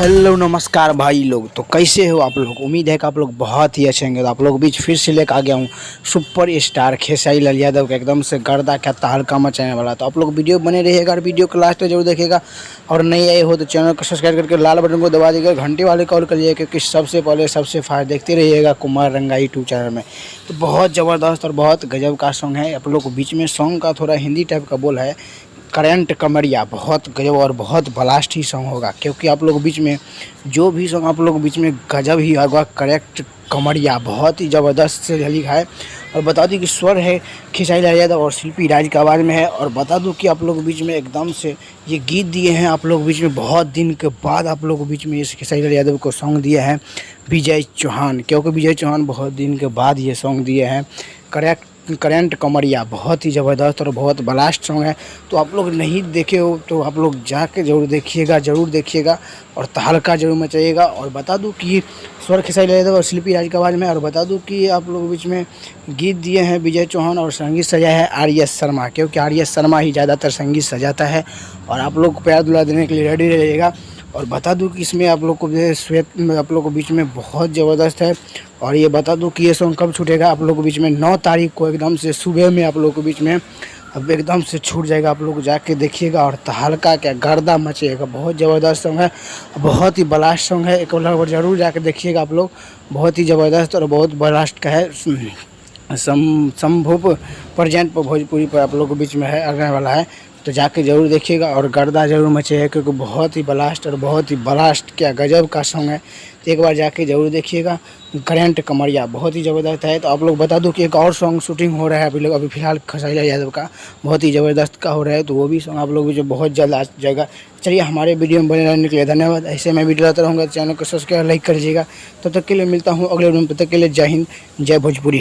Hello नमस्कार भाई लोग। तो कैसे हो आप लोग? उम्मीद है कि आप लोग बहुत ही अच्छे होंगे। तो आप लोग बीच फिर से लेकर आ गया हूँ सुपर स्टार खेसारी लाल यादव का एकदम से गर्दा क्या तहलका मचाने वाला। तो आप लोग वीडियो बने रहिएगा और वीडियो को लास्ट में जरूर देखिएगा। और नहीं आए हो तो चैनल को सब्सक्राइब करके लाल बटन को दबा दीजिएगा, घंटे वाले कॉल करिएगा, क्योंकि सबसे पहले सबसे फास्ट देखते रहिएगा कुमार रंगा यूट्यूब चैनल में। तो बहुत ज़बरदस्त और बहुत गजब का सॉन्ग है। आप लोग को बीच में सॉन्ग का थोड़ा हिंदी टाइप का बोल है, करंट कमरिया, बहुत गजब और बहुत ब्लास्ट ही सॉन्ग होगा। क्योंकि आप लोग बीच में जो भी सॉन्ग आप लोग बीच में गजब ही होगा। करेक्ट कमरिया बहुत ही ज़बरदस्त से लिखा है। और बता दूं कि स्वर है खेसारी लाल यादव और शिल्पी राज की आवाज़ में है। और बता दूं कि आप लोग बीच में एकदम से ये गीत दिए हैं आप लोग बीच में, बहुत दिन के बाद आप लोग बीच में इस खेसारी लाल यादव को सॉन्ग दिए हैं विजय चौहान। क्योंकि विजय चौहान बहुत दिन के बाद ये सॉन्ग दिए हैं। करंट कमरिया बहुत ही ज़बरदस्त और बहुत ब्लास्ट सॉन्ग है। तो आप लोग नहीं देखे हो तो आप लोग जाके ज़रूर देखिएगा और तहलका जरूर मचाइएगा। और बता दूं कि स्वर खेसारी लाल यादव और शिल्पी राज की आवाज़ में। और बता दूं कि आप लोग बीच में गीत दिए हैं विजय चौहान और संगीत सजाया है आर.एस. शर्मा, क्योंकि आर.एस. शर्मा ही ज़्यादातर संगीत सजाता है। और आप लोग प्यार दुला देने के लिए रेडी रहिएगा। और बता दूं कि इसमें आप लोग को श्वेत आप लोग को बीच में बहुत ज़बरदस्त है। और ये बता दूं कि ये सॉन्ग कब छूटेगा आप लोग को बीच में 9 तारीख को एकदम से सुबह में आप लोग को बीच में अब एकदम से छूट जाएगा। आप लोग जाके देखिएगा और तहलका क्या गर्दा मचेगा। बहुत ज़बरदस्त सॉन्ग है, बहुत ही ब्लास्ट सॉन्ग है। एक बार ज़रूर जाके देखिएगा आप लोग, बहुत ही ज़बरदस्त और बहुत ब्लास्ट का है। संभव प्रेजेंट पर भोजपुरी पर आप लोग को बीच में है आने वाला है। तो जाके ज़रूर देखिएगा और गर्दा ज़रूर मचेगा, क्योंकि बहुत ही ब्लास्ट और बहुत ही ब्लास्ट क्या गजब का सॉन्ग है। तो एक बार जाके ज़रूर देखिएगा। करंट कमरिया बहुत ही ज़बरदस्त है। तो आप लोग बता दूं कि एक और सॉन्ग शूटिंग हो रहा है अभी फ़िलहाल खेसारी लाल यादव का, बहुत ही ज़बरदस्त का हो रहा है। तो वो भी सॉन्ग आप लोग जो बहुत जल्द आ जाएगा। चलिए, हमारे वीडियो में बने रहने के लिए धन्यवाद। ऐसे मैं वीडियो लाता रहूँगा, चैनल को सब्सक्राइब लाइक कर लीजिएगा। तब तक के लिए मिलता हूँ अगले वीडियो में। तब तक के लिए जय हिंद, जय भोजपुरी।